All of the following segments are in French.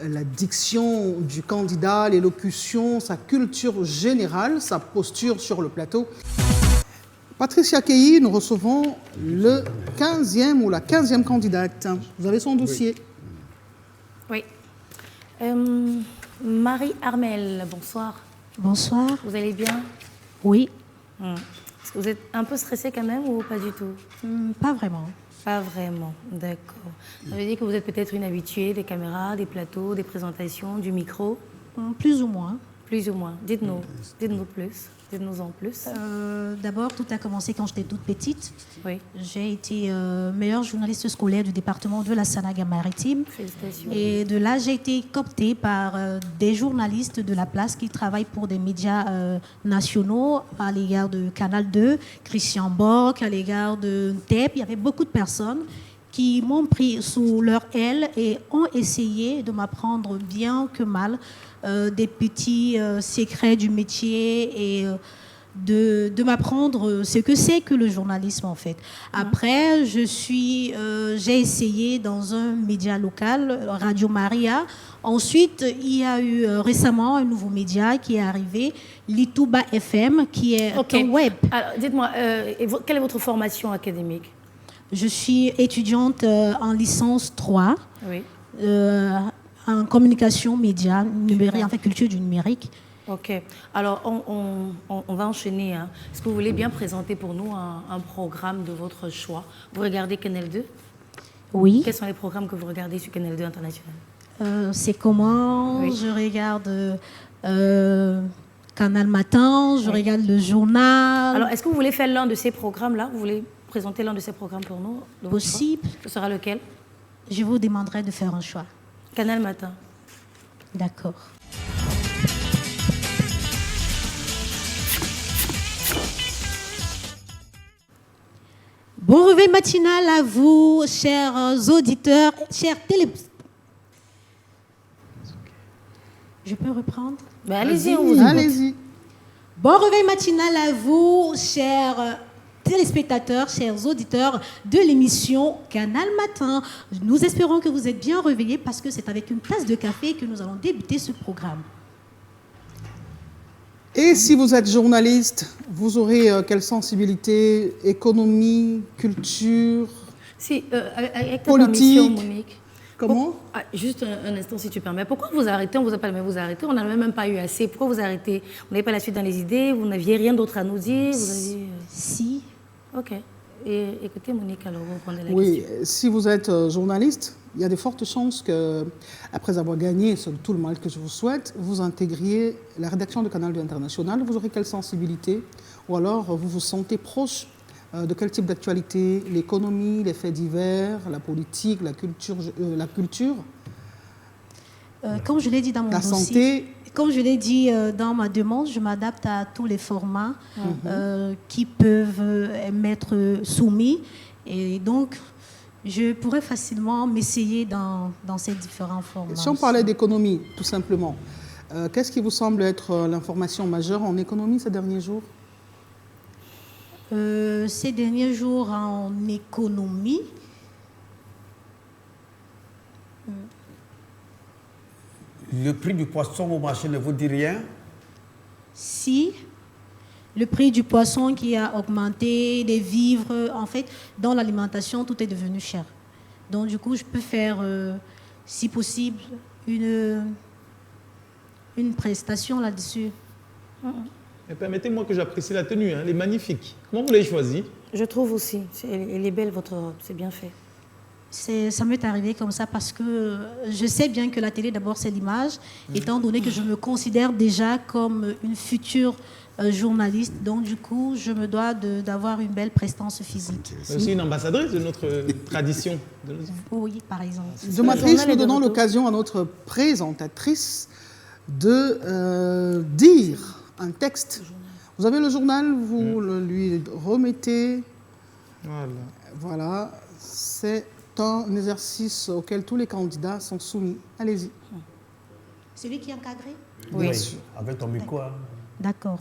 la diction du candidat, l'élocution, sa culture générale, sa posture sur le plateau. Patricia Keyi, nous recevons le 15e ou la 15e candidate. Vous avez son dossier. Oui. Marie Armel, bonsoir. Bonsoir. Vous allez bien? Oui. Est-ce que vous êtes un peu stressée quand même ou pas du tout? Pas vraiment. Pas vraiment, d'accord. Ça veut dire que vous êtes peut-être une habituée des caméras, des plateaux, des présentations, du micro? Plus ou moins. Plus ou moins. Dites-nous plus. Dites-nous en plus. D'abord, tout a commencé quand j'étais toute petite. Oui. J'ai été meilleure journaliste scolaire du département de la Sanaga-Maritime. Félicitations. Et de là, j'ai été cooptée par des journalistes de la place qui travaillent pour des médias nationaux à l'égard de Canal 2, Christian Borg, à l'égard de TEP. Il y avait beaucoup de personnes qui m'ont pris sous leur aile et ont essayé de m'apprendre bien que mal des petits secrets du métier et de m'apprendre ce que c'est que le journalisme en fait. Après, j'ai essayé dans un média local, Radio Maria. Ensuite, il y a eu récemment un nouveau média qui est arrivé, Litouba FM, qui est un web. Alors, dites-moi, quelle est votre formation académique? Je suis étudiante en licence 3. Oui. En communication, médias, numérique, en fait, culture du numérique. Ok. Alors, on va enchaîner. Hein. Est-ce que vous voulez bien présenter pour nous un programme de votre choix? Vous regardez Canal 2? Oui. Quels sont les programmes que vous regardez sur Canal 2 International? C'est comment? Oui. Je regarde Canal Matin, je regarde le journal. Alors, est-ce que vous voulez faire l'un de ces programmes-là? Vous voulez présenter l'un de ces programmes pour nous? Possible. Ce sera lequel? Je vous demanderai de faire un choix. Canal Matin. D'accord. Bon réveil matinal à vous, chers auditeurs, chers télé... Je peux reprendre? Allez-y, on vous écoute. Allez-y. Bon réveil matinal à vous, chers téléspectateurs, chers auditeurs de l'émission Canal Matin. Nous espérons que vous êtes bien réveillés parce que c'est avec une tasse de café que nous allons débuter ce programme. Et si vous êtes journaliste, vous aurez quelle sensibilité? Économie, culture, avec ta politique, permission, Monique. comment? Juste un instant, si tu permets. Pourquoi vous arrêtez? On vous a pas vous arrêtez. On n'en a même pas eu assez. Pourquoi vous arrêtez? Vous n'avez pas la suite dans les idées? Vous n'aviez rien d'autre à nous dire? Vous aviez... Si. Ok. Et écoutez, Monique, alors vous répondez la Oui, question. si vous êtes journaliste, il y a de fortes chances que, après avoir gagné tout le mal que je vous souhaite, vous intégriez la rédaction de Canal 2 International. Vous aurez quelle sensibilité? Ou alors vous vous sentez proche de quel type d'actualité? L'économie, les faits divers, la politique, la culture, Comme je l'ai dit dans mon la dossier, santé. comme je l'ai dit dans ma demande, je m'adapte à tous les formats qui peuvent m'être soumis. Et donc, je pourrais facilement m'essayer dans ces différents formats. Si on parlait d'économie, tout simplement, qu'est-ce qui vous semble être l'information majeure en économie ces derniers jours? Ces derniers jours en économie, Le prix du poisson au marché ne vous dit rien? si le prix du poisson qui a augmenté, des vivres, en fait, dans l'alimentation, tout est devenu cher. Donc, du coup, je peux faire, si possible, une prestation là-dessus. Mais permettez-moi que j'apprécie la tenue, hein, elle est magnifique. Comment vous l'avez choisie? Je trouve aussi. Elle est belle, votre robe. C'est bien fait. Ça m'est arrivé comme ça parce que je sais bien que la télé, d'abord, c'est l'image, étant donné que je me considère déjà comme une future journaliste. Donc, du coup, je me dois d'avoir une belle prestance physique. C'est aussi une ambassadrice de notre tradition. Oui, par exemple. Domatrice, nous donnons l'occasion à notre présentatrice de dire un texte. Vous avez le journal, vous le lui remettez. Voilà, c'est un exercice auquel tous les candidats sont soumis. Allez-y. Celui qui est encadré? Oui, avec ton micro. Hein. D'accord.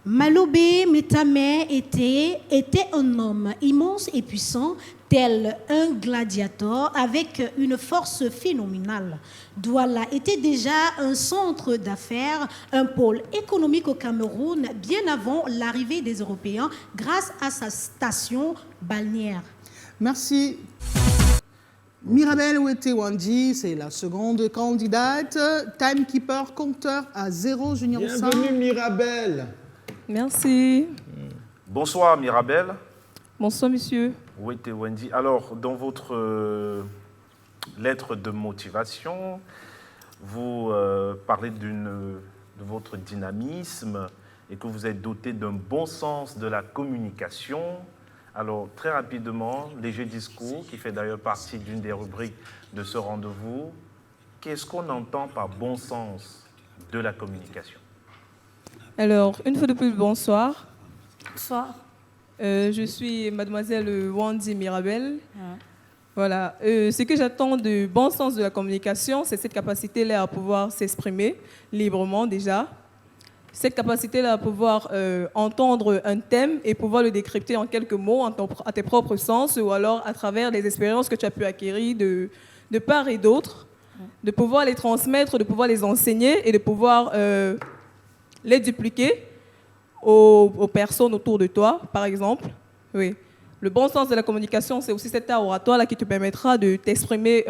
Malobé Métamé était un homme immense et puissant, tel un gladiateur avec une force phénoménale. Douala était déjà un centre d'affaires, un pôle économique au Cameroun bien avant l'arrivée des Européens grâce à sa station balnéaire. Merci. Mirabel Ouete-Wandji, c'est la seconde candidate. Timekeeper, compteur à 0, Junior 5. Bienvenue Mirabel. Merci. Bonsoir Mirabel. Bonsoir, monsieur. Ouete-Wandji. Alors, dans votre lettre de motivation, vous parlez de votre dynamisme et que vous êtes doté d'un bon sens de la communication. Alors, très rapidement, léger discours, qui fait d'ailleurs partie d'une des rubriques de ce rendez-vous. Qu'est-ce qu'on entend par bon sens de la communication? Alors, une fois de plus, bonsoir. Bonsoir. Je suis mademoiselle Wandji Mirabel. Voilà. Ce que j'attends du bon sens de la communication, c'est cette capacité-là à pouvoir s'exprimer librement déjà. Cette capacité-là à pouvoir entendre un thème et pouvoir le décrypter en quelques mots, à tes propres sens, ou alors à travers les expériences que tu as pu acquérir de part et d'autre, de pouvoir les transmettre, de pouvoir les enseigner et de pouvoir les dupliquer aux personnes autour de toi, par exemple. Oui. Le bon sens de la communication, c'est aussi cet art oratoire-là qui te permettra de t'exprimer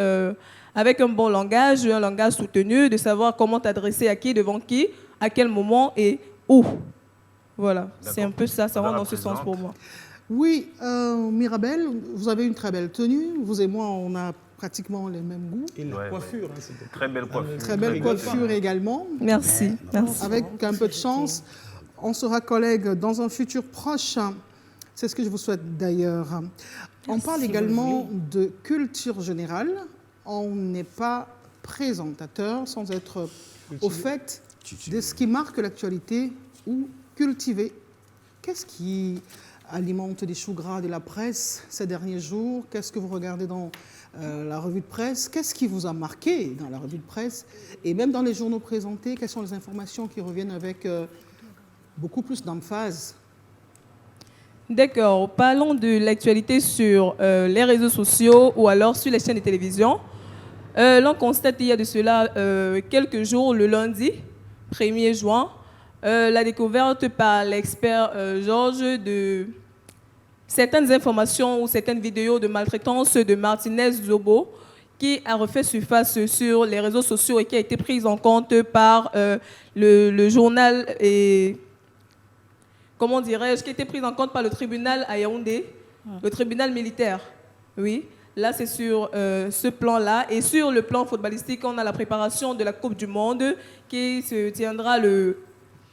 avec un bon langage, un langage soutenu, de savoir comment t'adresser à qui, devant qui, à quel moment et où. Voilà, c'est un peu ça, ça va dans ce sens pour moi. Oui, Mirabel, vous avez une très belle tenue. Vous et moi, on a pratiquement les mêmes goûts. Et la coiffure, hein, s'il te plaît. Très belle coiffure. Très belle coiffure également. Merci, merci. Avec un peu de chance, on sera collègues dans un futur proche. C'est ce que je vous souhaite d'ailleurs. On parle également de culture générale. On n'est pas présentateur sans être au fait de ce qui marque l'actualité ou cultivé. Qu'est-ce qui alimente les choux gras de la presse ces derniers jours? Qu'est-ce que vous regardez dans la revue de presse? Qu'est-ce qui vous a marqué dans la revue de presse? Et même dans les journaux présentés, quelles sont les informations qui reviennent avec beaucoup plus d'emphase? D'accord, parlons de l'actualité sur les réseaux sociaux ou alors sur les chaînes de télévision. L'on constate il y a de cela quelques jours, le lundi 1er juin, la découverte par l'expert Georges de certaines informations ou certaines vidéos de maltraitance de Martinez Zobo qui a refait surface sur les réseaux sociaux et qui a été prise en compte par le journal et... comment dirais-je, qui a été prise en compte par le tribunal à Yaoundé, le tribunal militaire. Oui, là c'est sur ce plan-là. Et sur le plan footballistique, on a la préparation de la Coupe du Monde qui se tiendra le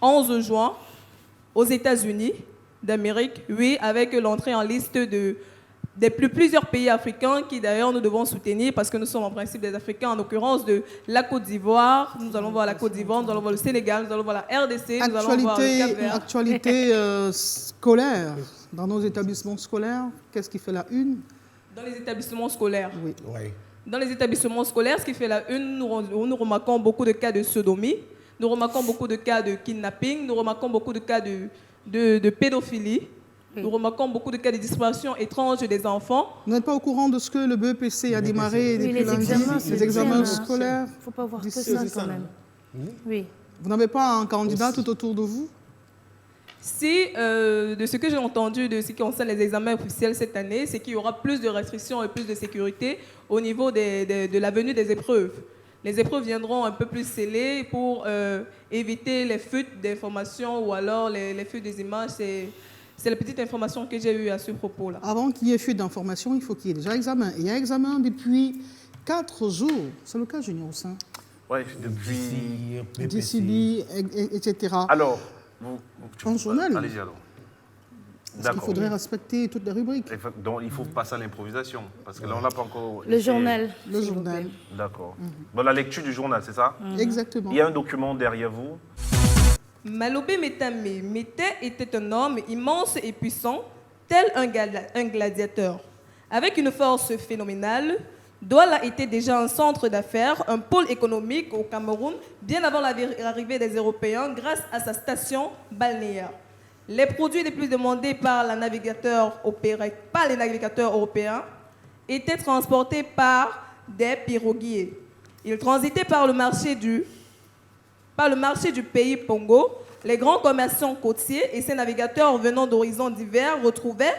11 juin aux États-Unis d'Amérique. Oui, avec l'entrée en liste des plusieurs pays africains qui d'ailleurs nous devons soutenir parce que nous sommes en principe des Africains, en l'occurrence de la Côte d'Ivoire. Nous allons voir la Côte d'Ivoire, nous allons voir le Sénégal, nous allons voir la RDC, nous allons voir le Cap-Vert. Actualité scolaire, dans nos établissements scolaires, qu'est-ce qui fait la une? Dans les établissements scolaires. Oui. Oui. Dans les établissements scolaires, ce qui fait la une, nous remarquons beaucoup de cas de sodomie, nous remarquons beaucoup de cas de kidnapping, nous remarquons beaucoup de cas de pédophilie. Nous remarquons beaucoup de cas de disparition étrange des enfants. Vous n'êtes pas au courant de ce que le BEPC a démarré depuis les lundi? examens, Les examens scolaires. Il ne faut pas voir que D'ici- ça quand même. Oui. Vous n'avez pas un candidat tout autour de vous? Si, de ce que j'ai entendu de ce qui concerne les examens officiels cette année, c'est qu'il y aura plus de restrictions et plus de sécurité au niveau de la venue des épreuves. Les épreuves viendront un peu plus scellées pour éviter les fuites d'informations ou alors les fuites des images. C'est la petite information que j'ai eue à ce propos-là. Avant qu'il y ait fuite d'informations, il faut qu'il y ait déjà examen. Il y a examen depuis 4 jours. C'est le cas, Junior 5. Oui, depuis... DCB, etc. Alors, En journal. Allez-y alors. Parce qu'il faudrait respecter toutes les rubriques. Donc, il faut passer à l'improvisation, parce que là, on n'a pas encore... Le journal. Le journal. D'accord. Bon, la lecture du journal, c'est ça? Exactement. Il y a un document derrière vous. Malobé Métamé était un homme immense et puissant, tel un gladiateur. Avec une force phénoménale, Douala était déjà un centre d'affaires, un pôle économique au Cameroun, bien avant l'arrivée des Européens grâce à sa station balnéaire. Les produits les plus demandés par les navigateurs européens étaient transportés par des piroguiers. Ils transitaient par le marché du pays Pongo. Les grands commerçants côtiers et ces navigateurs venant d'horizons divers retrouvaient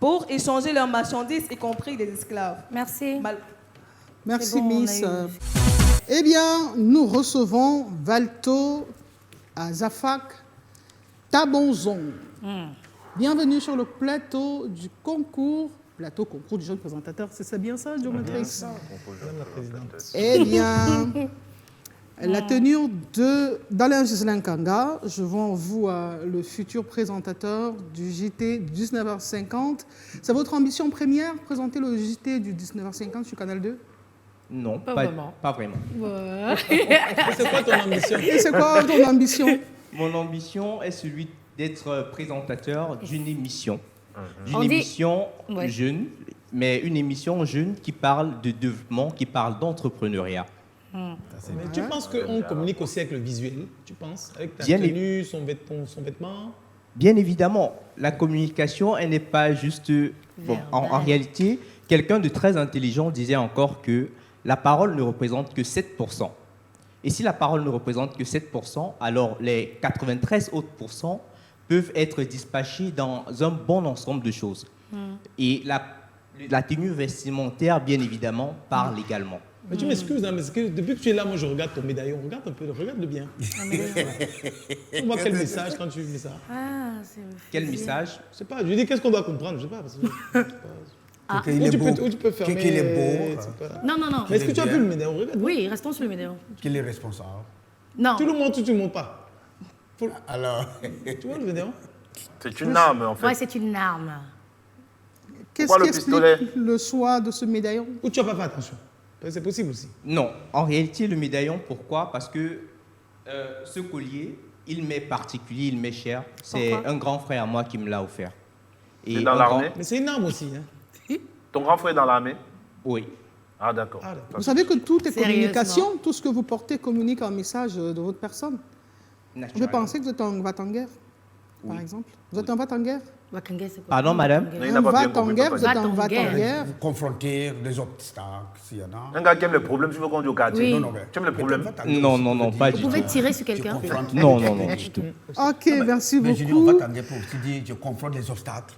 pour échanger leurs marchandises, y compris des esclaves. Merci. Merci, C'est bon, on a Miss. eu- Eh bien, nous recevons Walto Azafak Tabonzon. Bienvenue sur le plateau du concours du jeune présentateur. C'est ça bien ça, Géométrix? Madame la Présidente. Eh bien, la tenue d'Alain Giselin Kanga, je vends en vous le futur présentateur du JT 19h50. C'est votre ambition première, présenter le JT du 19h50 sur Canal 2? Non, Pas vraiment. Pas vraiment. C'est quoi ton ambition? Et c'est quoi ton ambition? Mon ambition est celui d'être présentateur d'une émission. D'une On dit- émission Ouais. jeune, mais une émission jeune qui parle de développement, qui parle d'entrepreneuriat. Mais tu penses qu'on communique aussi avec le visuel? Tu penses? Avec ta Bien tenue, son vêtement? Bien évidemment, la communication, elle n'est pas juste... Bon, en réalité, quelqu'un de très intelligent disait encore que la parole ne représente que 7%. Et si la parole ne représente que 7%, alors les 93 autres pourcents peuvent être dispatchés dans un bon ensemble de choses. Et la tenue vestimentaire, bien évidemment, parle également. Mais tu m'excuses, hein, mais depuis que tu es là, moi je regarde ton médaillon. Regarde un peu, regarde-le bien. On voit quel message quand tu fais ça? Ah, c'est... Quel message? Je sais pas, je dis qu'est-ce qu'on doit comprendre, je sais pas. Parce que, Qu'il ou, est tu beau. peux, ou tu peux fermer. Qu'il est beau. je sais pas. Non, non, non. Mais est-ce que tu as vu le médaillon? Regarde. Oui, restons sur le médaillon. Qu'il est responsable. Non. Tu le montres ou tu ne le montres pas? Alors, Tu vois le médaillon? C'est une arme, en fait. Ouais, c'est une arme. Qu'est-ce Pourquoi qui le pistolet? explique le choix de ce médaillon? Ou tu n'as pas fait attention? C'est possible aussi. Non, en réalité, le médaillon, pourquoi? Parce que ce collier, il m'est particulier, il m'est cher. C'est Pourquoi? un grand frère à moi qui me l'a offert. C'est dans un l'armée? Mais c'est une arme aussi. Hein. Ton grand frère est dans l'armée? Oui. Ah, d'accord. Ah, d'accord. Vous savez que tout est Sérieusement. communication, tout ce que vous portez communique un message de votre personne. Vous Naturellement. pensez que vous êtes un va-t-en-guerre, par exemple? Vous êtes un va-t-en-guerre? Wakanga, c'est quoi? Pardon, madame? Il Un n'a pas bien compris, va-t-en-guerre, papa. vous êtes un Va-t-en-guerre. va-t-en-guerre. vous confrontez des obstacles, s'il y en a. Un gars qui aime les problèmes, tu veux qu'on dise au quartier? Oui. Non, non, mais Tu aimes les problèmes? Non, non, non, pas Vous du pouvez tout. tirer sur Tu quelqu'un? confrontes- Non, non, non, du tout. Ok, merci Mais je dis, on beaucoup. va t'engager pour aussi dire, je confronte les obstacles.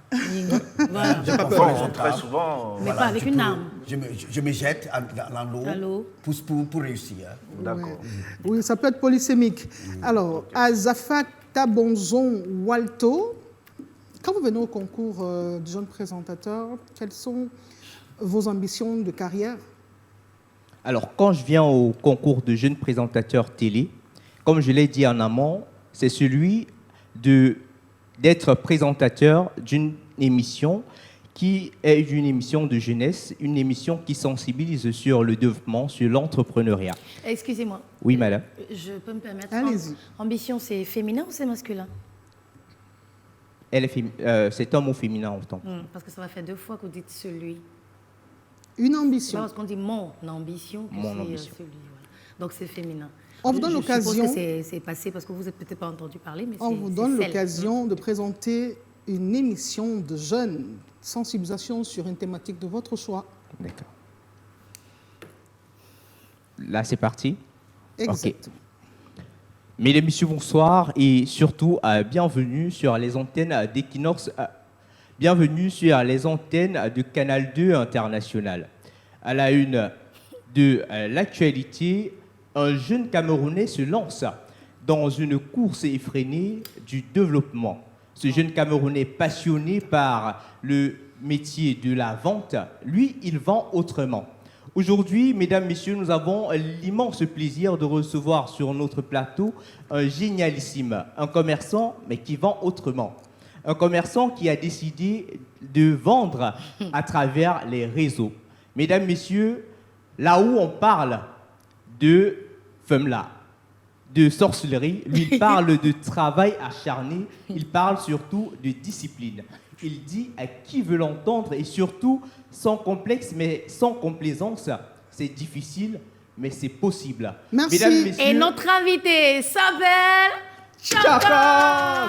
Voilà. J'ai pas peur des Bon, très obstacles. souvent. Mais pas avec je une peux- arme. Je me jette dans Dans l'eau l'eau. pour réussir. D'accord. Oui, ça peut être polysémique. Alors, Azafak Tabonzon Walto, quand vous venez au concours du jeune présentateur, quelles sont vos ambitions de carrière? Alors, quand je viens au concours de jeunes présentateurs télé, comme je l'ai dit en amont, c'est celui d'être présentateur d'une émission qui est une émission de jeunesse, une émission qui sensibilise sur le développement, sur l'entrepreneuriat. Excusez-moi. Oui, madame. Je peux me permettre. Allez-y. Ambition, c'est féminin ou c'est masculin? C'est un mot féminin en temps. Parce que ça va faire 2 fois que vous dites celui. Une C'est pas ambition. parce qu'on dit mon ambition que Mon c'est ambition. celui. Voilà. Donc c'est féminin. On vous donne Je suppose l'occasion. que c'est passé parce que vous n'avez peut-être pas entendu parler, mais On vous c'est donne celle. l'occasion de présenter une émission de jeunes, sensibilisation sur une thématique de votre choix. D'accord. Là, c'est parti. Exact. Mesdames, Messieurs, bonsoir et surtout bienvenue sur les antennes d'Equinox, bienvenue sur les antennes de Canal 2 International. À la une de l'actualité, un jeune Camerounais se lance dans une course effrénée du développement. Ce jeune Camerounais passionné par le métier de la vente, lui, il vend autrement. Aujourd'hui, mesdames, messieurs, nous avons l'immense plaisir de recevoir sur notre plateau un génialissime, un commerçant, mais qui vend autrement. Un commerçant qui a décidé de vendre à travers les réseaux. Mesdames, messieurs, là où on parle de femmes-là, de sorcellerie, lui il parle de travail acharné, il parle surtout de discipline. Il dit à qui veut l'entendre et surtout sans complexe mais sans complaisance. C'est difficile, mais c'est possible. Merci. Mesdames, messieurs, Et notre invité s'appelle Chaka!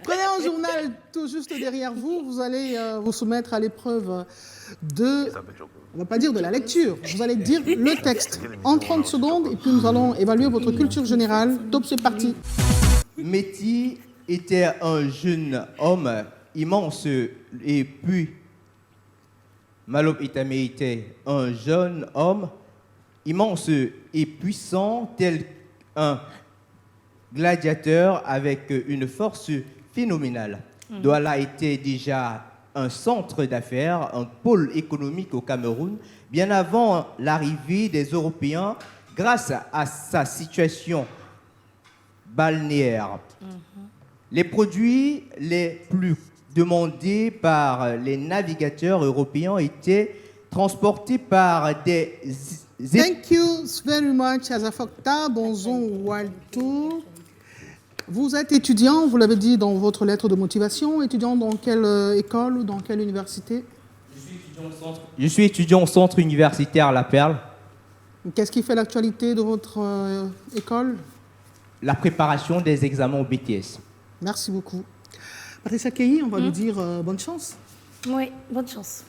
Prenez un journal tout juste derrière vous. Vous allez vous soumettre à l'épreuve de, on ne va pas dire de la lecture, vous allez dire le texte en 30 secondes et puis nous allons évaluer votre culture générale. Top, c'est parti. Métis était un jeune homme immense et puis Malop Itame était un jeune homme immense et puissant tel un gladiateur avec une force phénoménale. Douala était déjà un centre d'affaires, un pôle économique au Cameroun, bien avant l'arrivée des Européens grâce à sa situation balnéaire. Les produits les plus demandés par les navigateurs européens étaient transportés par des... Thank you very much, Azafokta Bonzon Walto. Vous êtes étudiant, vous l'avez dit dans votre lettre de motivation, étudiant dans quelle école ou dans quelle université? Je suis étudiant au centre universitaire La Perle. Qu'est-ce qui fait l'actualité de votre école? La préparation des examens au BTS. Merci beaucoup. Patricia Keyi, on va lui dire bonne chance. Oui, bonne chance.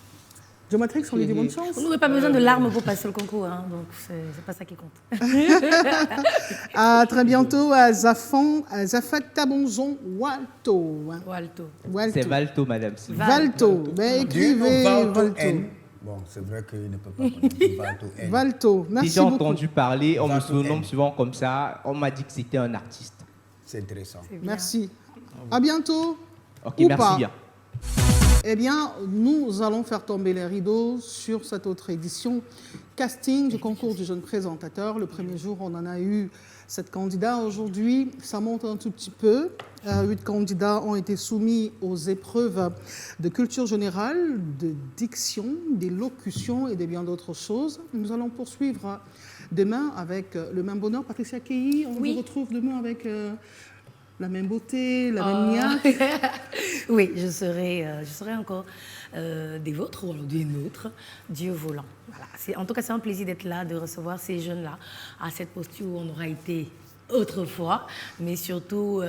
Geomatrix, on lui dit bonne chance. Vous n'aurez pas besoin de larmes pour passer le concours, hein, donc c'est pas ça qui compte. À très bientôt à Zafakta Bonzon Walto. Walto. C'est Valto, madame. Valto. Ben, écrivez Valto. Bon, c'est vrai qu'il ne peut pas connaître Valto N. Valto. Merci J'ai beaucoup. entendu parler, on me Valto surnomme N. souvent comme ça. On m'a dit que c'était un artiste. C'est intéressant. Merci. À bientôt. Ok, Ou merci pas. bien. Eh bien, nous allons faire tomber les rideaux sur cette autre édition. Casting du concours du jeune présentateur. Le premier jour, on en a eu 7 candidats. Aujourd'hui, ça monte un tout petit peu. 8 candidats ont été soumis aux épreuves de culture générale, de diction, d'élocution et de bien d'autres choses. Nous allons poursuivre demain avec le même bonheur. Patricia Keyi, on vous retrouve demain avec... la même beauté, la même niaque. Oui, je serai encore des vôtres ou alors des nôtres, Dieu volant. Voilà. En tout cas, c'est un plaisir d'être là, de recevoir ces jeunes-là à cette posture où on aura été autrefois, mais surtout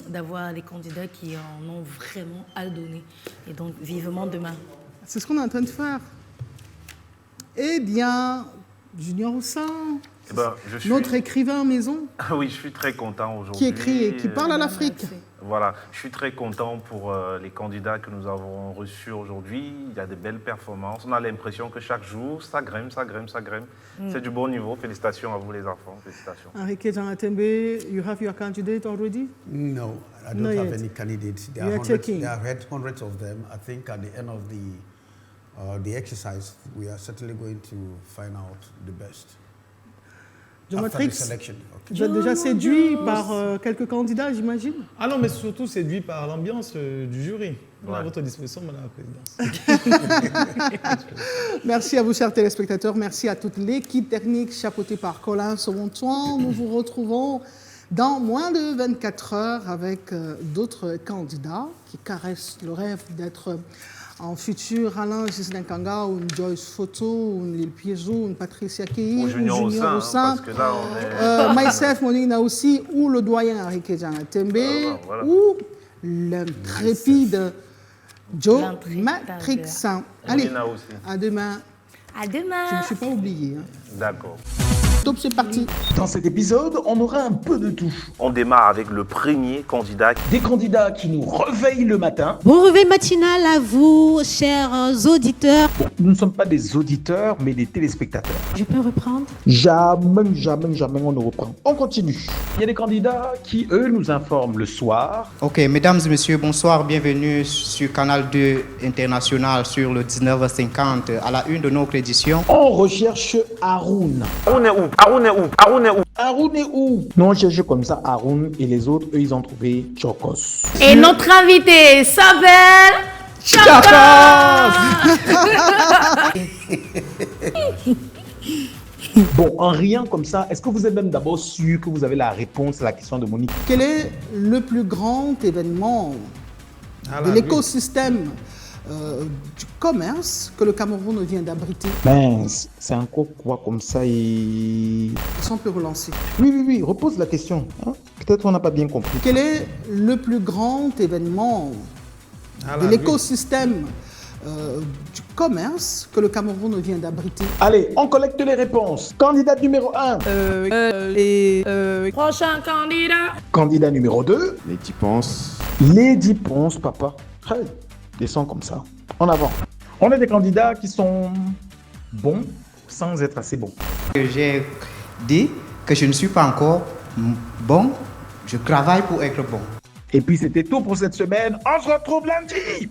d'avoir des candidats qui en ont vraiment à donner. Et donc, vivement demain. C'est ce qu'on est en train de faire. Eh bien, Junior Oussan, Eh ben, je suis... notre écrivain maison, Oui, je suis très content aujourd'hui. qui écrit et qui parle à l'Afrique. Voilà, je suis très content pour les candidats que nous avons reçus aujourd'hui. Il y a de belles performances. On a l'impression que chaque jour, ça grimpe, ça grimpe, ça grimpe. C'est du bon niveau. Félicitations à vous les enfants. Félicitations. Enrique Jean-Atembe, you have your candidate already? No, I don't Not have yet. any candidates. You are checking. There are hundreds of them. I think at the end of the exercise, we are certainly going to find out the best. After the Geomatrix, selection. Okay. vous êtes déjà séduit par quelques candidats, j'imagine? Ah non, mais surtout séduit par l'ambiance du jury. Ouais. À votre disposition, Madame la Présidente. Merci à vous, chers téléspectateurs. Merci à toute l'équipe technique chapeautée par Colin Saumontoin. Nous vous retrouvons dans moins de 24 heures avec d'autres candidats qui caressent le rêve d'être en futur Alain Gislain Kanga ou une Joyce Photo ou une Lil Piezo ou une Patricia Keyi Ou Junior Oussan, Oussan, parce que là, on est... myself, Monique Naoussi ou le doyen Enrique Jean-Atembe Voilà. ou l'intrépide Joe L'intrépide. Matrix. Allez, Molina aussi. à demain. À demain. Je ne me suis pas oublié. D'accord. Top, c'est parti. Dans cet épisode, on aura un peu de tout. On démarre avec le premier candidat. Des candidats qui nous réveillent le matin. Bon réveil matinal à vous, chers auditeurs. Bon, nous ne sommes pas des auditeurs, mais des téléspectateurs. Je peux reprendre? Jamais on ne reprend. On continue. Il y a des candidats qui, eux, nous informent le soir. Ok, mesdames et messieurs, bonsoir, bienvenue sur Canal 2 International sur le 19h50 à la une de notre édition. On recherche Haroun. Haroun est où? Haroun est où? Haroun est où? Haroun est où? Nous, on cherche comme ça Haroun et les autres, eux, ils ont trouvé Chokos. Et notre invité s'appelle Chaka. Bon, en riant comme ça, est-ce que vous êtes même d'abord sûr que vous avez la réponse à la question de Monique? Quel est le plus grand événement de l'écosystème du commerce que le Cameroun vient d'abriter? Ben, c'est encore quoi comme ça et... Ils sont plus relancés. Oui, repose la question. Hein? Peut-être on n'a pas bien compris. Quel est le plus grand événement de l'écosystème du commerce que le Cameroun vient d'abriter? Allez, on collecte les réponses. Candidat numéro 1. Prochain candidat. Candidat numéro 2. Lady Ponce. Lady Ponce, papa. Hey, descends comme ça. En avant. On a des candidats qui sont bons sans être assez bons. J'ai dit que je ne suis pas encore bon. Je travaille pour être bon. Et puis c'était tout pour cette semaine. On se retrouve lundi.